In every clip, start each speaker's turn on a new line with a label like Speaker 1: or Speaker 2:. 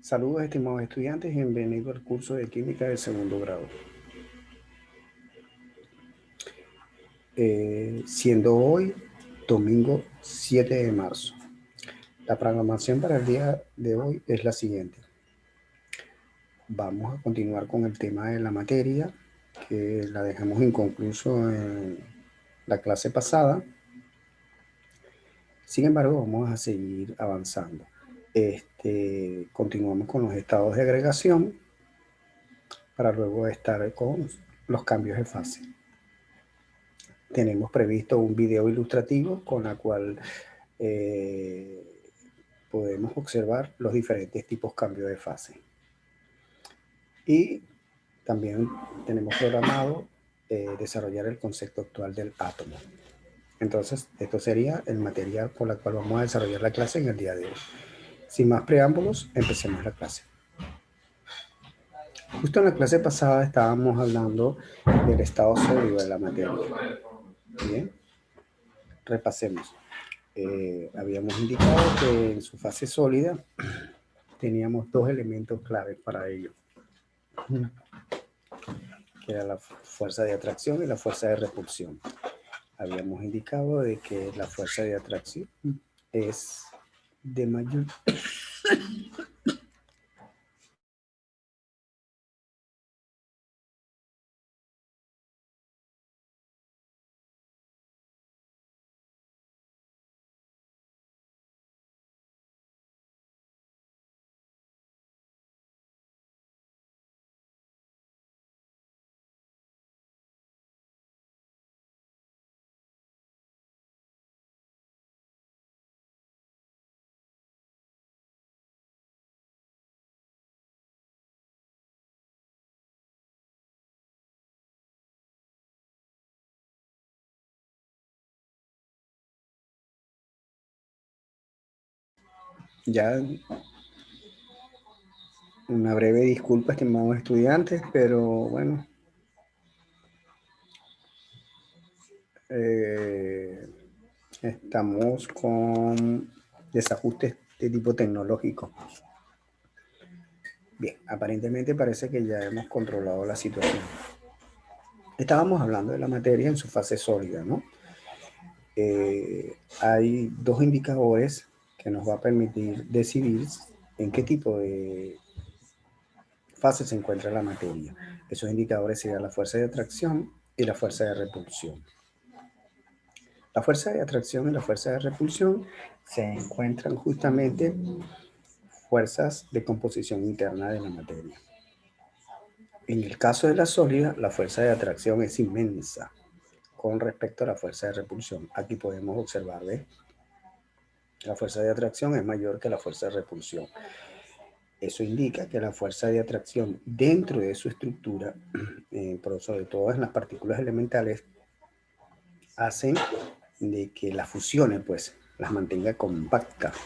Speaker 1: Saludos, estimados estudiantes, bienvenidos al curso de Química del segundo grado. Siendo hoy domingo 7 de marzo. La programación para el día de hoy es la siguiente. Vamos a continuar con el tema de la materia, que la dejamos inconcluso en la clase pasada. Sin embargo, vamos a seguir avanzando. Continuamos con los estados de agregación para luego estar con los cambios de fase. Tenemos previsto un video ilustrativo con la cual podemos observar los diferentes tipos de cambio de fase. Y también tenemos programado desarrollar el concepto actual del átomo. Entonces, esto sería el material por el cual vamos a desarrollar la clase en el día de hoy. Sin más preámbulos, empecemos la clase. Justo en la clase pasada estábamos hablando del estado sólido de la materia. Bien, repasemos. Habíamos indicado que en su fase sólida teníamos dos elementos claves para ello, que era la fuerza de atracción y la fuerza de repulsión. Habíamos indicado de que la fuerza de atracción es de mayor ya una breve disculpa, estimados estudiantes, pero bueno, estamos con desajustes de tipo tecnológico. Bien, aparentemente parece que ya hemos controlado la situación. Estábamos hablando de la materia en su fase sólida, ¿no? Hay dos indicadores que nos va a permitir decidir en qué tipo de fase se encuentra la materia. Esos indicadores serían la fuerza de atracción y la fuerza de repulsión. La fuerza de atracción y la fuerza de repulsión se encuentran justamente fuerzas de composición interna de la materia. En el caso de la sólida, la fuerza de atracción es inmensa con respecto a la fuerza de repulsión. Aquí podemos observar, ¿ves? La fuerza de atracción es mayor que la fuerza de repulsión. Eso indica que la fuerza de atracción dentro de su estructura, pero sobre todo en las partículas elementales, hacen de que las fusiones pues las mantenga compactas.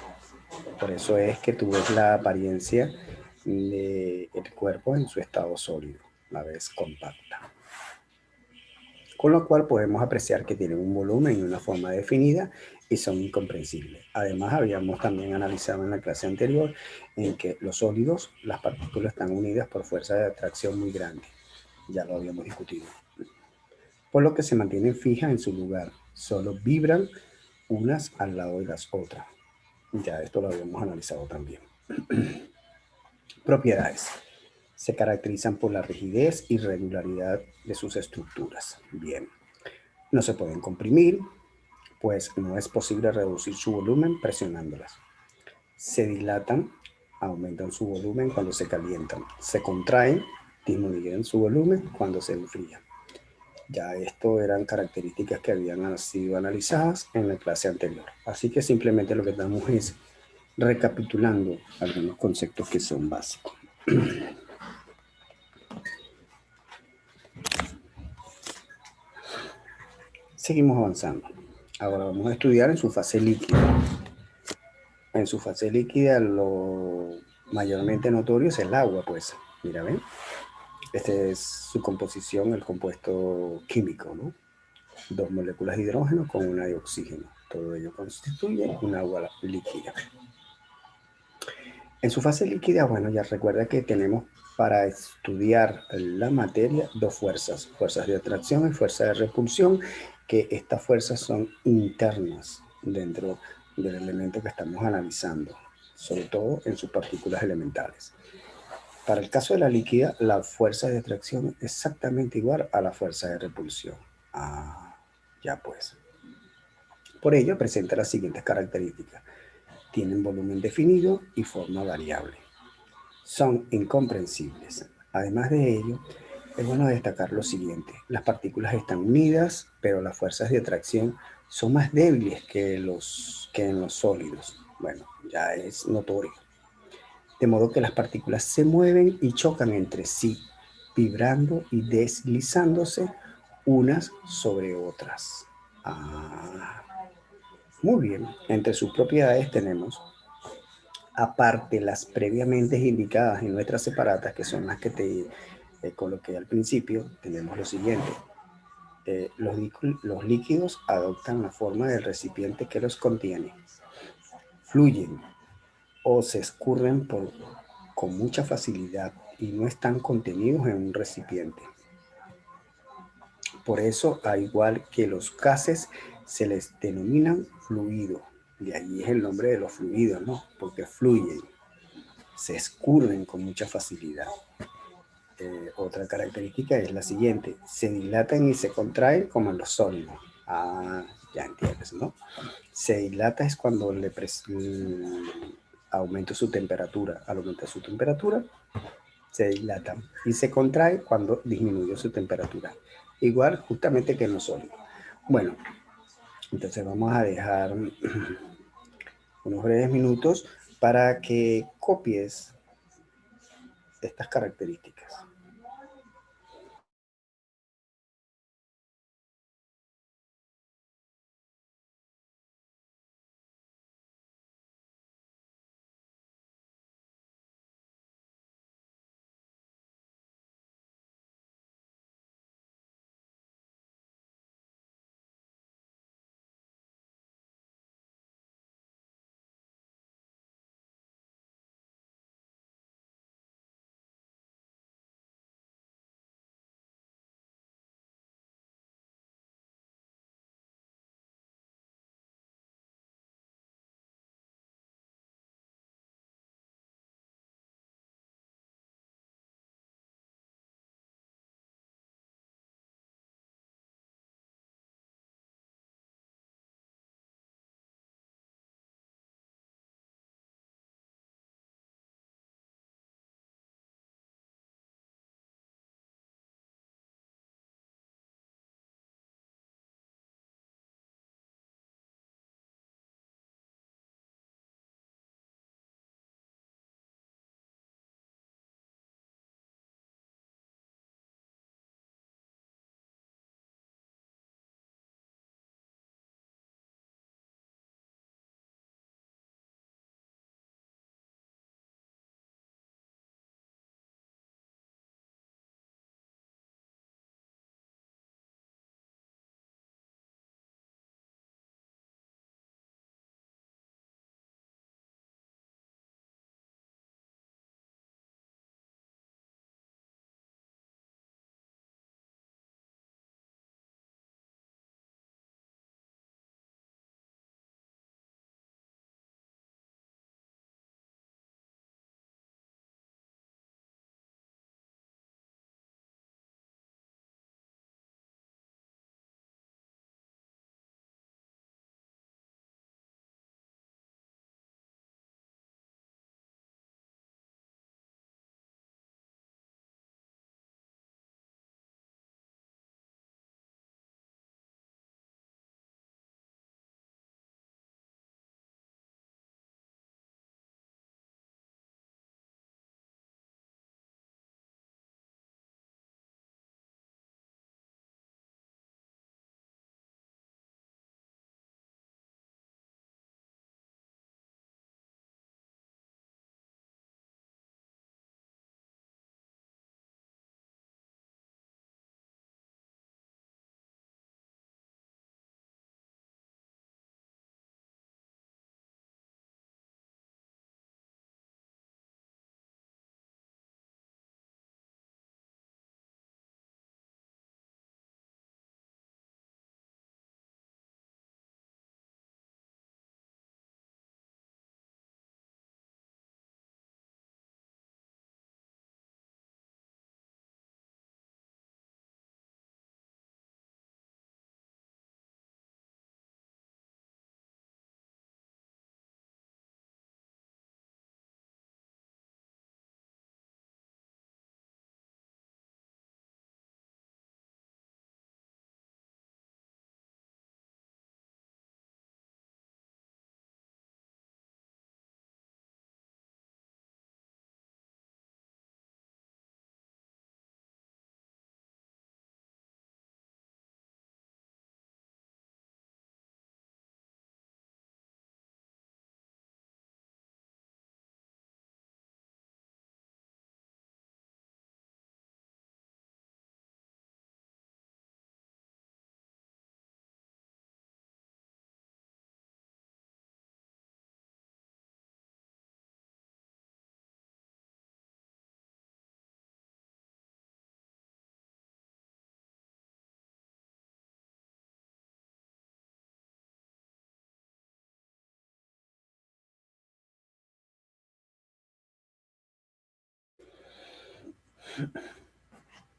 Speaker 1: Por eso es que tú ves la apariencia del cuerpo en su estado sólido, la ves compacta. Con lo cual podemos apreciar que tienen un volumen y una forma definida y son incomprensibles. Además, habíamos también analizado en la clase anterior en que los sólidos, las partículas están unidas por fuerza de atracción muy grande. Ya lo habíamos discutido. Por lo que se mantienen fijas en su lugar, solo vibran unas al lado de las otras. Ya esto lo habíamos analizado también. Propiedades. Se caracterizan por la rigidez y regularidad de sus estructuras. Bien. No se pueden comprimir, pues no es posible reducir su volumen presionándolas. Se dilatan, aumentan su volumen cuando se calientan. Se contraen, disminuyen su volumen cuando se enfrían. Ya esto eran características que habían sido analizadas en la clase anterior. Así que simplemente lo que estamos es recapitulando algunos conceptos que son básicos. Seguimos avanzando. Ahora vamos a estudiar en su fase líquida. En su fase líquida lo mayormente notorio es el agua, pues. Mira, ven. Esta es su composición, el compuesto químico, ¿no? Dos moléculas de hidrógeno con una de oxígeno. Todo ello constituye un agua líquida. En su fase líquida, bueno, ya recuerda que tenemos para estudiar la materia dos fuerzas, fuerzas de atracción y fuerzas de repulsión, que estas fuerzas son internas dentro del elemento que estamos analizando, sobre todo en sus partículas elementales. Para el caso de la líquida, la fuerza de atracción es exactamente igual a la fuerza de repulsión. Ah, ya pues. Por ello, presenta las siguientes características. Tienen volumen definido y forma variable. Son incomprensibles. Además de ello, es bueno destacar lo siguiente. Las partículas están unidas, pero las fuerzas de atracción son más débiles que en los sólidos. Bueno, ya es notorio. De modo que las partículas se mueven y chocan entre sí, vibrando y deslizándose unas sobre otras. Ah, muy bien. Entre sus propiedades tenemos, aparte las previamente indicadas en nuestras separatas, que son las que te coloqué al principio, tenemos lo siguiente. Los líquidos adoptan la forma del recipiente que los contiene, fluyen o se escurren con mucha facilidad y no están contenidos en un recipiente. Por eso, al igual que los gases, se les denominan fluidos. De ahí es el nombre de los fluidos, ¿no? Porque fluyen, se escurren con mucha facilidad. Otra característica es la siguiente: se dilatan y se contraen como en los sólidos. Ah, ya entiendes, ¿no? Se dilata es cuando aumenta su temperatura. Al aumentar su temperatura, se dilatan. Y se contrae cuando disminuye su temperatura. Igual justamente que en los sólidos. Bueno, entonces vamos a dejar unos breves minutos para que copies estas características.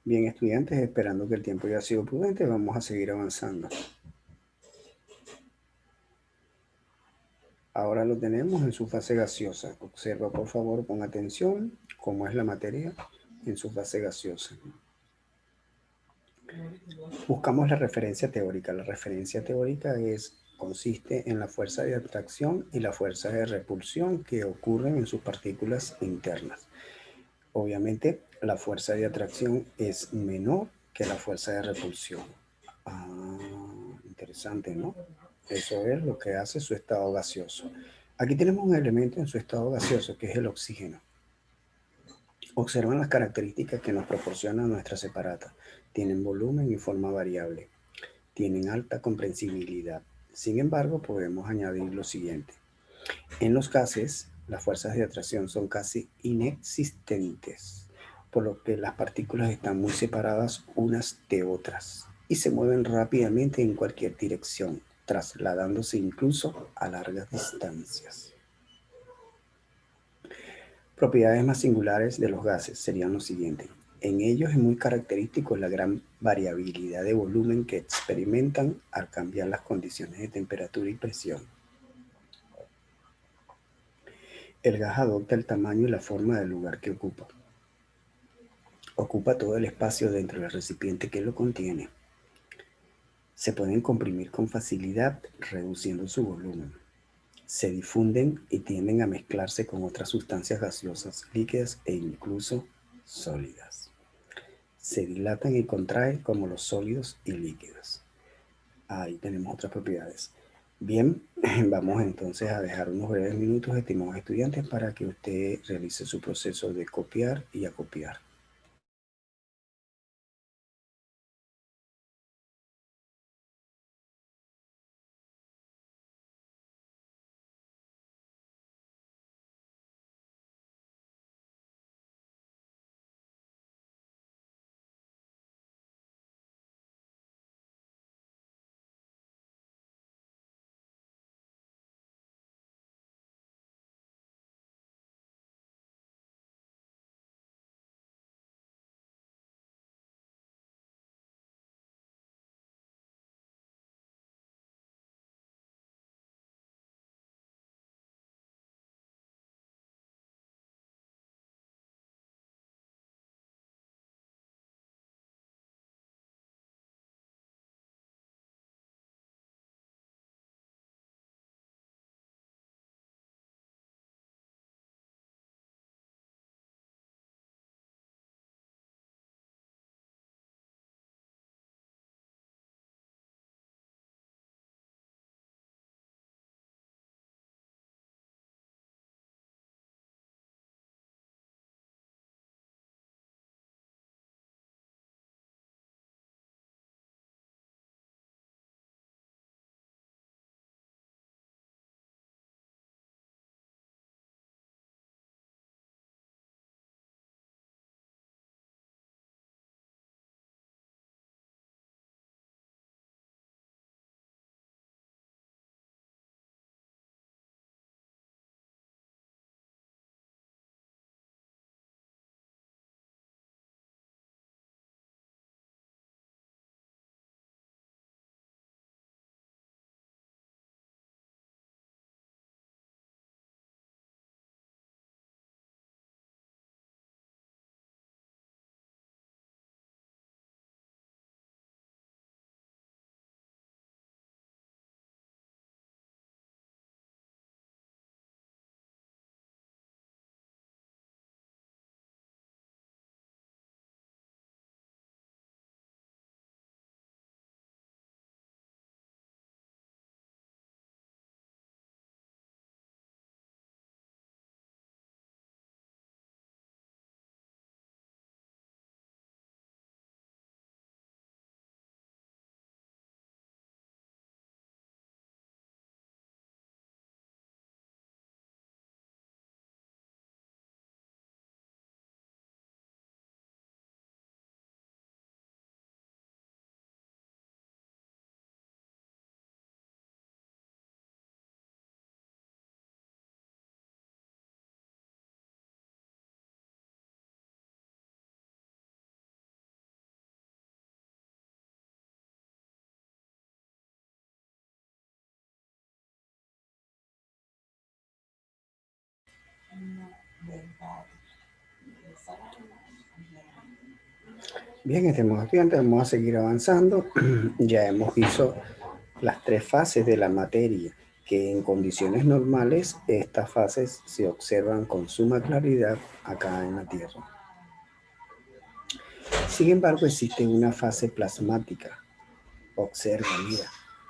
Speaker 1: Bien, estudiantes, esperando que el tiempo haya sido prudente, vamos a seguir avanzando. Ahora lo tenemos en su fase gaseosa. Observa, por favor, con atención cómo es la materia en su fase gaseosa. Buscamos la referencia teórica. La referencia teórica consiste en la fuerza de atracción y la fuerza de repulsión que ocurren en sus partículas internas. Obviamente, la fuerza de atracción es menor que la fuerza de repulsión. Interesante, ¿no? Eso es lo que hace su estado gaseoso. Aquí tenemos un elemento en su estado gaseoso que es el oxígeno. Observan las características que nos proporciona nuestra separata. Tienen volumen y forma variable. Tienen alta comprensibilidad. Sin embargo, podemos añadir lo siguiente. En los gases, las fuerzas de atracción son casi inexistentes, por lo que las partículas están muy separadas unas de otras y se mueven rápidamente en cualquier dirección, trasladándose incluso a largas distancias. Propiedades más singulares de los gases serían los siguientes. En ellos es muy característico la gran variabilidad de volumen que experimentan al cambiar las condiciones de temperatura y presión. El gas adopta el tamaño y la forma del lugar que ocupa. Ocupa todo el espacio dentro del recipiente que lo contiene. Se pueden comprimir con facilidad, reduciendo su volumen. Se difunden y tienden a mezclarse con otras sustancias gaseosas, líquidas e incluso sólidas. Se dilatan y contraen como los sólidos y líquidos. Ahí tenemos otras propiedades. Bien, vamos entonces a dejar unos breves minutos, estimados estudiantes, para que usted realice su proceso de copiar y acopiar. Bien, estimados estudiantes, vamos a seguir avanzando. Ya hemos visto las tres fases de la materia, que en condiciones normales estas fases se observan con suma claridad acá en la Tierra. Sin embargo, existe una fase plasmática. Observa, mira,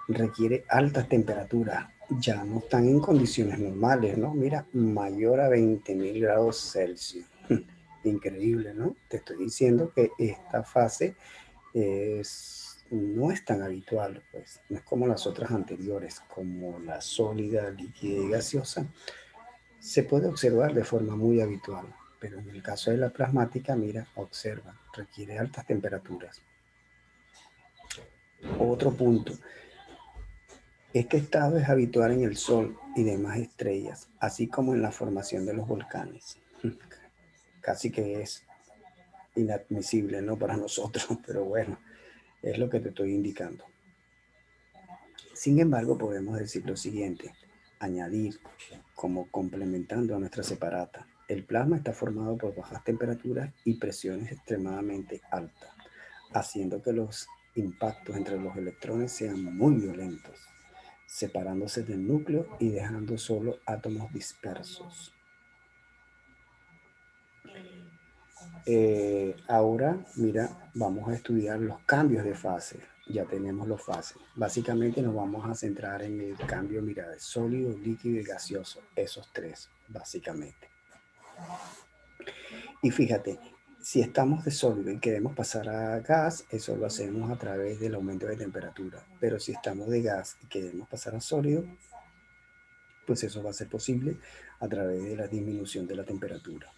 Speaker 1: requiere altas temperaturas. Ya no están en condiciones normales, ¿no? Mira, mayor a 20.000 grados Celsius. Increíble, ¿no? Te estoy diciendo que esta fase no es tan habitual, pues. No es como las otras anteriores, como la sólida, líquida y gaseosa. Se puede observar de forma muy habitual, pero en el caso de la plasmática, mira, observa, requiere altas temperaturas. Otro punto. Este estado es habitual en el Sol y demás estrellas, así como en la formación de los volcanes. Casi que es inadmisible, ¿no? Para nosotros, pero bueno, es lo que te estoy indicando. Sin embargo, podemos decir lo siguiente, añadir como complementando a nuestra separata. El plasma está formado por bajas temperaturas y presiones extremadamente altas, haciendo que los impactos entre los electrones sean muy violentos, separándose del núcleo y dejando solo átomos dispersos. Ahora, mira, vamos a estudiar los cambios de fase. Ya tenemos los fases. Básicamente nos vamos a centrar en el cambio, mira, de sólido, líquido y gaseoso. Esos tres, básicamente. Y fíjate, si estamos de sólido y queremos pasar a gas, eso lo hacemos a través del aumento de temperatura. Pero si estamos de gas y queremos pasar a sólido, pues eso va a ser posible a través de la disminución de la temperatura.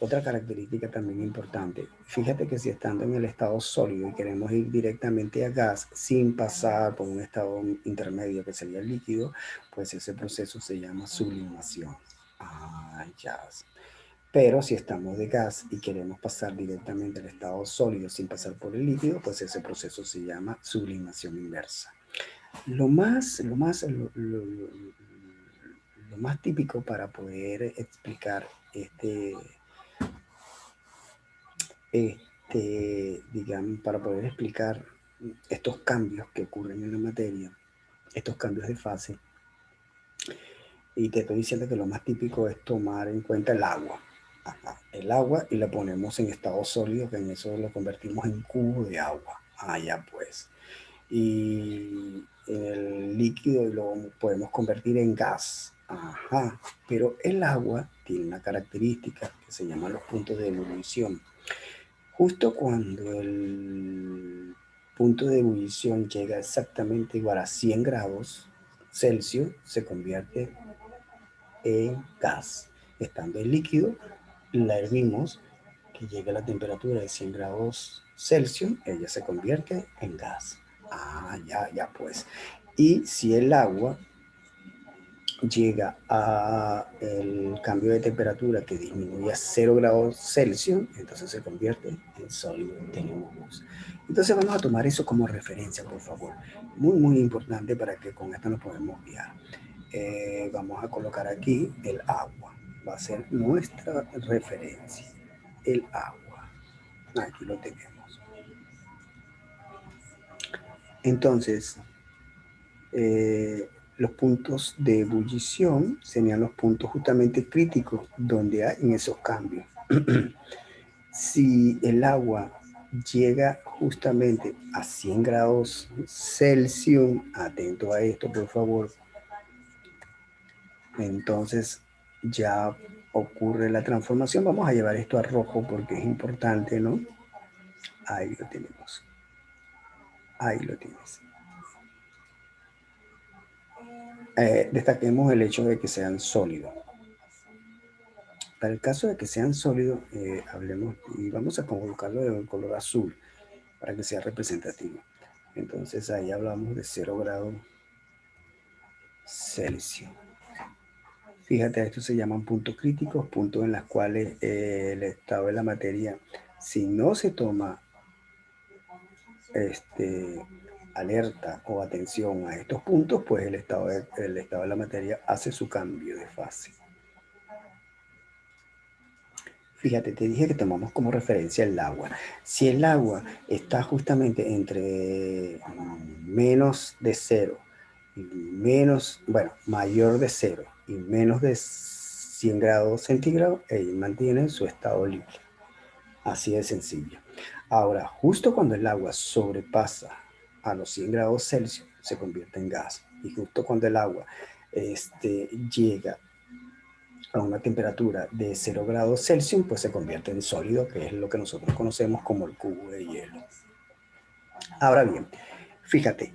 Speaker 1: Otra característica también importante, fíjate que si estando en el estado sólido y queremos ir directamente a gas sin pasar por un estado intermedio que sería el líquido, pues ese proceso se llama sublimación. Ya. Pero si estamos de gas y queremos pasar directamente al estado sólido sin pasar por el líquido, pues ese proceso se llama sublimación inversa. Lo más típico para poder explicar digamos, para poder explicar estos cambios que ocurren en la materia, estos cambios de fase, y te estoy diciendo que lo más típico es tomar en cuenta el agua. Ajá, el agua y la ponemos en estado sólido, que en eso lo convertimos en cubo de agua. Ya pues. Y el líquido lo podemos convertir en gas. Ajá. Pero el agua tiene una característica que se llama los puntos de ebullición. Justo cuando el punto de ebullición llega exactamente igual a 100 grados Celsius, se convierte en gas. Estando en líquido, la hervimos, que llega a la temperatura de 100 grados Celsius, ella se convierte en gas. Ya pues. Y si el agua llega a el cambio de temperatura que disminuye a 0 grados Celsius, entonces se convierte en sólido, tenemos luz. Entonces vamos a tomar eso como referencia, por favor. Muy importante para que con esto nos podamos guiar. Vamos a colocar aquí el agua. Va a ser nuestra referencia. El agua. Aquí lo tenemos. Entonces, los puntos de ebullición serían los puntos justamente críticos donde hay en esos cambios. Si el agua llega justamente a 100 grados Celsius, atento a esto por favor, entonces ya ocurre la transformación. Vamos a llevar esto a rojo porque es importante, ¿no? Ahí lo tenemos. Ahí lo tienes. Destaquemos el hecho de que sean sólidos. Para el caso de que sean sólidos, hablemos y vamos a colocarlo de color azul para que sea representativo. Entonces ahí hablamos de 0 grados Celsius. Fíjate, estos se llaman puntos críticos, puntos en los cuales el estado de la materia, si no se toma alerta o atención a estos puntos, pues el estado de la materia hace su cambio de fase. Fíjate, te dije que tomamos como referencia el agua. Si el agua está justamente entre menos de cero y menos, bueno, mayor de cero y menos de 100 grados centígrados, ella mantiene su estado líquido. Así de sencillo. Ahora, justo cuando el agua sobrepasa a los 100 grados Celsius, se convierte en gas. Y justo cuando el agua llega a una temperatura de 0 grados Celsius, pues se convierte en sólido, que es lo que nosotros conocemos como el cubo de hielo. Ahora bien, fíjate,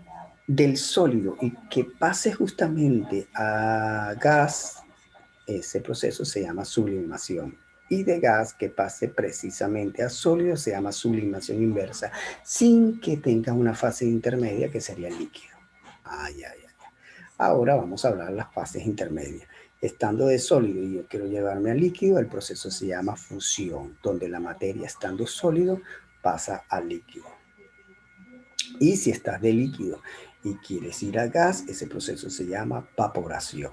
Speaker 1: del sólido y que pase justamente a gas, ese proceso se llama sublimación. Y de gas que pase precisamente a sólido se llama sublimación inversa, sin que tenga una fase intermedia que sería el líquido. Ay, ay, ay. Ahora vamos a hablar de las fases intermedias. Estando de sólido y yo quiero llevarme a líquido, el proceso se llama fusión, donde la materia estando sólido pasa a líquido. Y si estás de líquido y quieres ir a gas, ese proceso se llama evaporación.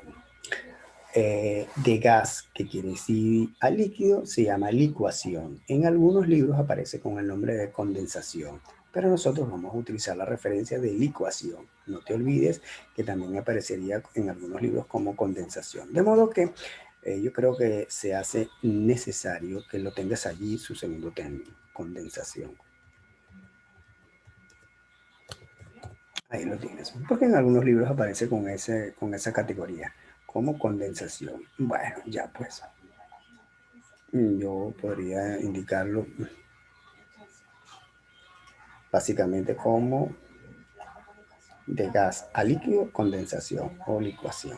Speaker 1: De gas que quiere decir a líquido se llama licuación. En algunos libros aparece con el nombre de condensación, pero nosotros vamos a utilizar la referencia de licuación. No te olvides que también aparecería en algunos libros como condensación. De modo que yo creo que se hace necesario que lo tengas allí su segundo término, condensación. Ahí lo tienes, porque en algunos libros aparece con esa categoría como condensación. Bueno, ya pues. Yo podría indicarlo básicamente como de gas a líquido, condensación o licuación.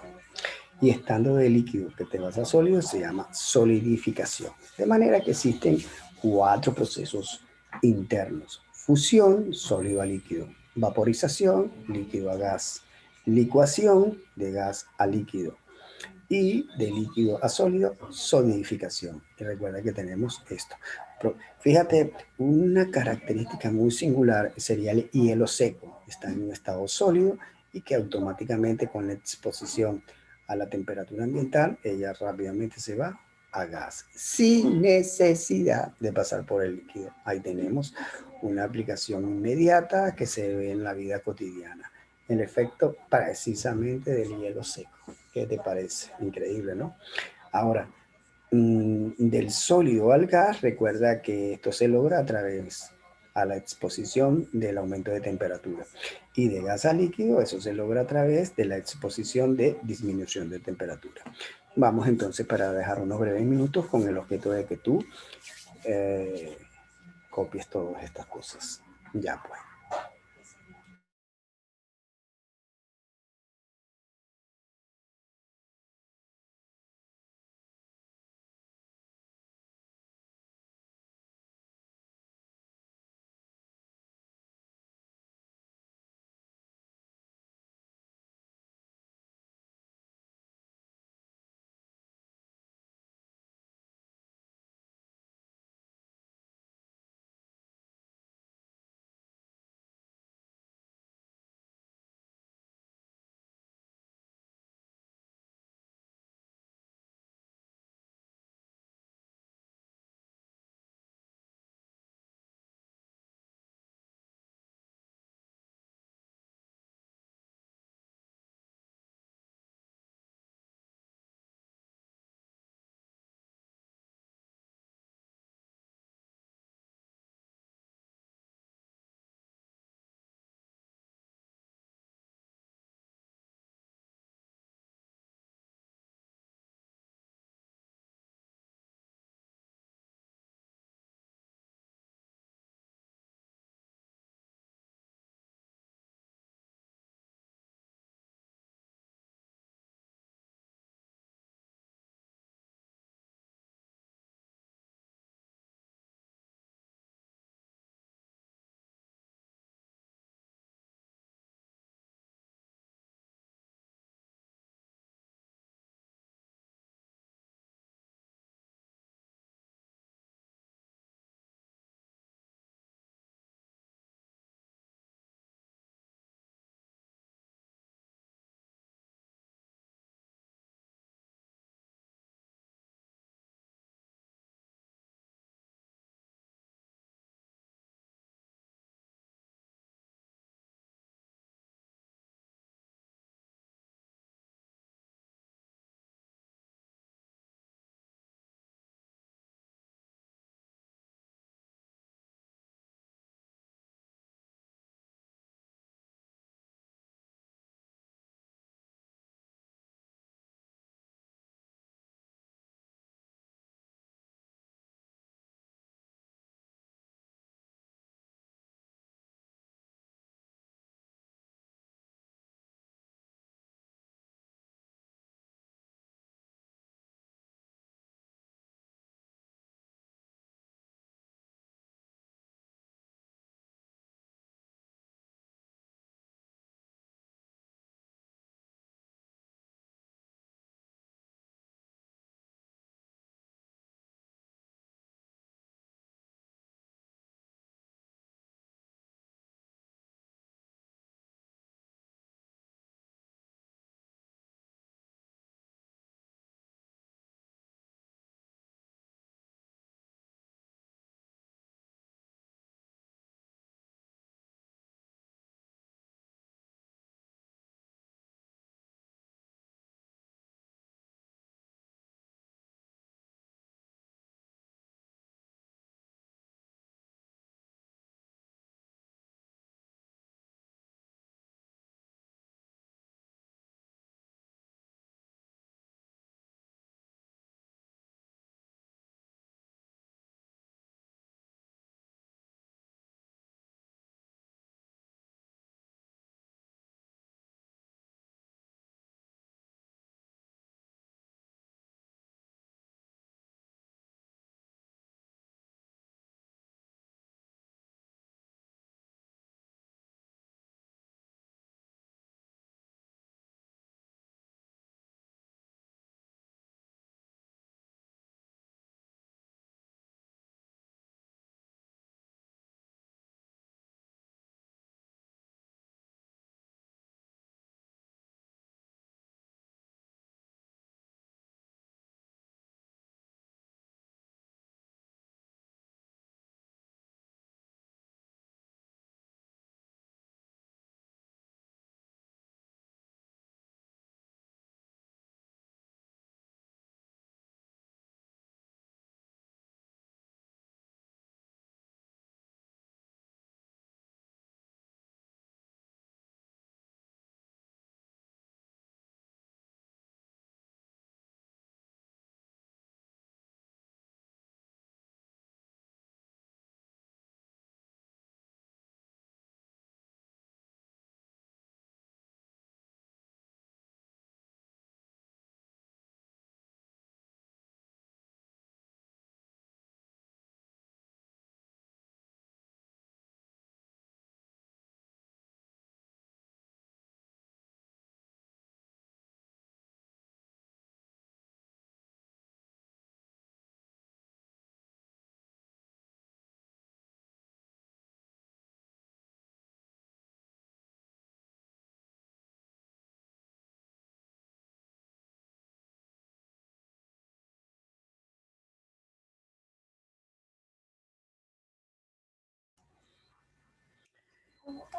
Speaker 1: Y estando de líquido que te vas a sólido se llama solidificación. De manera que existen 4 procesos internos. Fusión, sólido a líquido. Vaporización, líquido a gas. Licuación, de gas a líquido. Y de líquido a sólido, solidificación. Y recuerda que tenemos esto. Pero fíjate, una característica muy singular sería el hielo seco. Está en un estado sólido y que automáticamente con la exposición a la temperatura ambiental, ella rápidamente se va a gas, sin necesidad de pasar por el líquido. Ahí tenemos una aplicación inmediata que se ve en la vida cotidiana. El efecto precisamente del hielo seco. ¿Qué te parece? Increíble, ¿no? Ahora, del sólido al gas, recuerda que esto se logra a través a la exposición del aumento de temperatura. Y de gas a líquido, eso se logra a través de la exposición de disminución de temperatura. Vamos entonces para dejar unos breves minutos con el objeto de que tú copies todas estas cosas. Ya pues.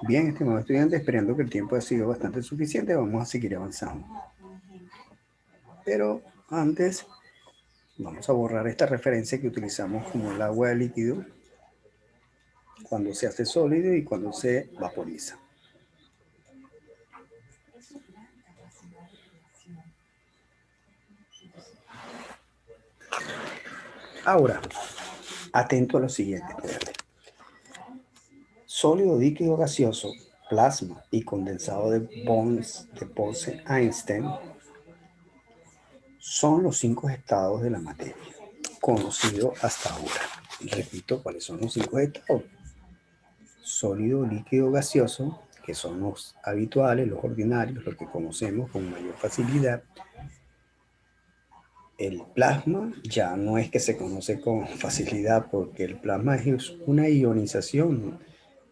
Speaker 1: Bien, estimado estudiante, esperando que el tiempo ha sido bastante suficiente, vamos a seguir avanzando. Pero antes, vamos a borrar esta referencia que utilizamos como el agua líquido cuando se hace sólido y cuando se vaporiza. Ahora, atento a lo siguiente, estudiante. Sólido, líquido, gaseoso, plasma y condensado de Bose-Einstein son los 5 estados de la materia conocidos hasta ahora. Repito, ¿cuáles son los 5 estados? Sólido, líquido, gaseoso, que son los habituales, los ordinarios, los que conocemos con mayor facilidad. El plasma ya no es que se conoce con facilidad porque el plasma es una ionización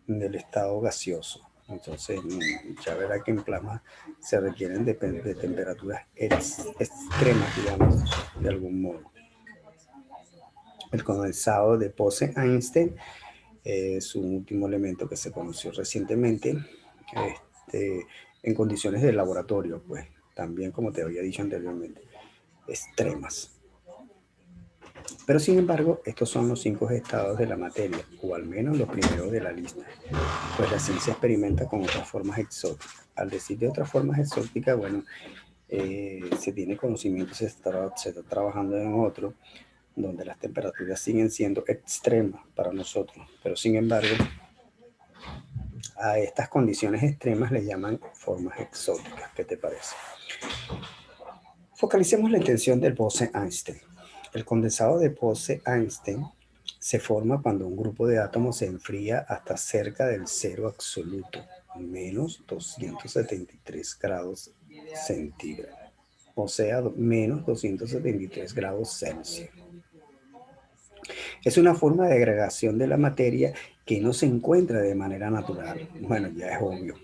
Speaker 1: del estado gaseoso. Entonces, ya verá que en plasma se requieren de temperaturas extremas, digamos, de algún modo. El condensado de Bose-Einstein es un último elemento que se conoció recientemente en condiciones de laboratorio, pues también como te había dicho anteriormente, extremas. Pero sin embargo, estos son los 5 estados de la materia, o al menos los primeros de la lista, pues la ciencia experimenta con otras formas exóticas. Al decir de otras formas exóticas, bueno, se tiene conocimiento, se está trabajando en otro, donde las temperaturas siguen siendo extremas para nosotros, pero sin embargo, a estas condiciones extremas le llaman formas exóticas. ¿Qué te parece? Focalicemos la intención del Bose-Einstein. El condensado de Bose-Einstein se forma cuando un grupo de átomos se enfría hasta cerca del cero absoluto, menos 273 grados centígrados, o sea, menos 273 grados Celsius. Es una forma de agregación de la materia que no se encuentra de manera natural. Bueno, ya es obvio.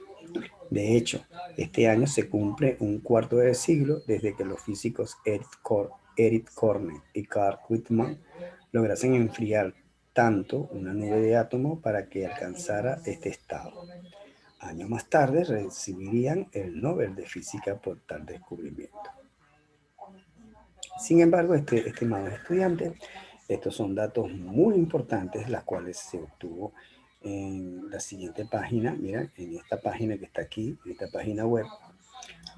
Speaker 1: De hecho, este año se cumple un cuarto de siglo desde que los físicos Erich Cornell y Carl Whitman lograsen enfriar tanto una nube de átomos para que alcanzara este estado. Años más tarde recibirían el Nobel de Física por tal descubrimiento. Sin embargo, estimados estudiantes, estos son datos muy importantes, las cuales se obtuvo en la siguiente página, mira, en esta página que está aquí, en esta página web,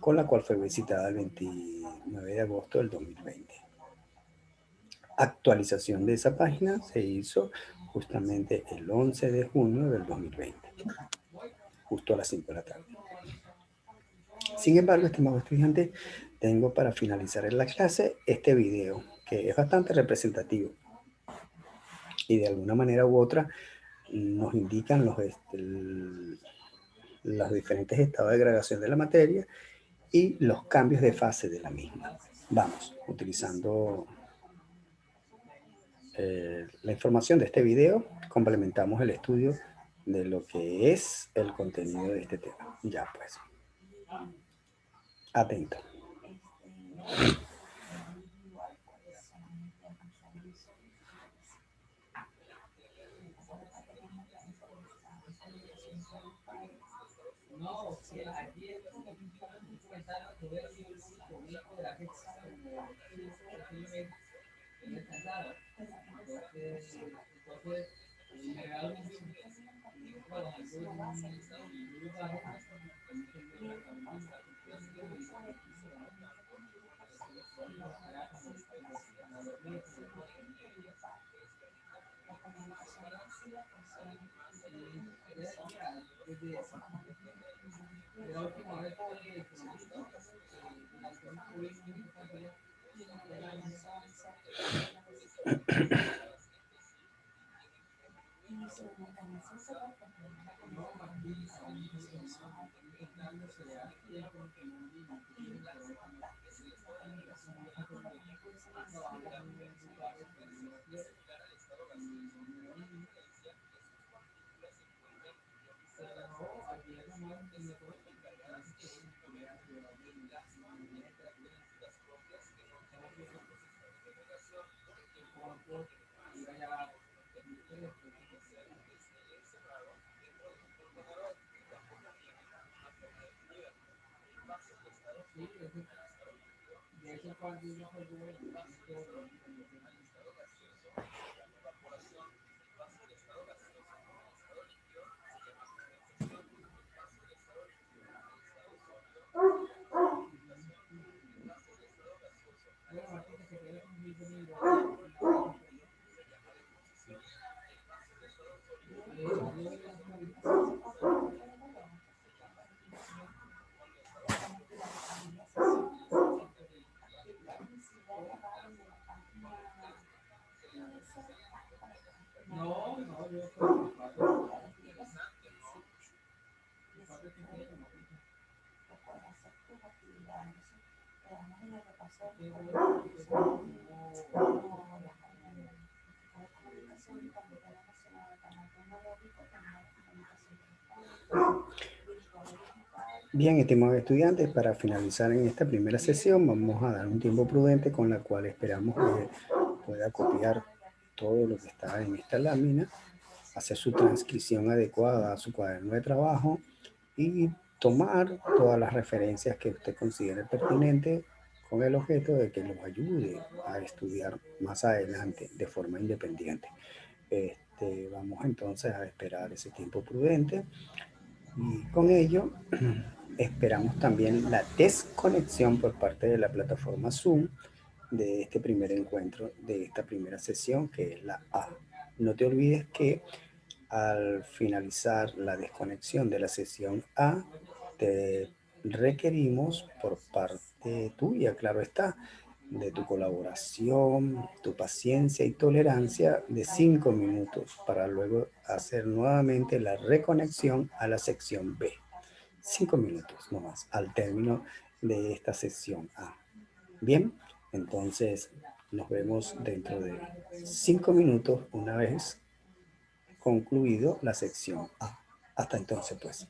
Speaker 1: con la cual fue visitada el 29 de agosto del 2020. Actualización de esa página se hizo justamente el 11 de junio del 2020, justo a las 5 de la tarde. Sin embargo, estimados estudiantes, tengo para finalizar en la clase este video, que es bastante representativo y de alguna manera u otra nos indican los diferentes estados de agregación de la materia y los cambios de fase de la misma. Vamos, utilizando la información de este video, complementamos el estudio de lo que es el contenido de este tema. Ya pues, atento. Bien, estimados estudiantes, para finalizar en esta primera sesión vamos a dar un tiempo prudente con la cual esperamos que pueda copiar todo lo que está en esta lámina, hacer su transcripción adecuada a su cuaderno de trabajo y tomar todas las referencias que usted considere pertinentes con el objeto de que los ayude a estudiar más adelante de forma independiente. Vamos entonces a esperar ese tiempo prudente y con ello esperamos también la desconexión por parte de la plataforma Zoom de este primer encuentro, de esta primera sesión, que es la A. No te olvides que al finalizar la desconexión de la sesión A, te requerimos por parte tuya, claro está, de tu colaboración, tu paciencia y tolerancia de 5 minutos para luego hacer nuevamente la reconexión a la sección B. 5 minutos nomás al término de esta sesión A. Bien, entonces nos vemos dentro de 5 minutos una vez concluido la sección A. Hasta entonces, pues.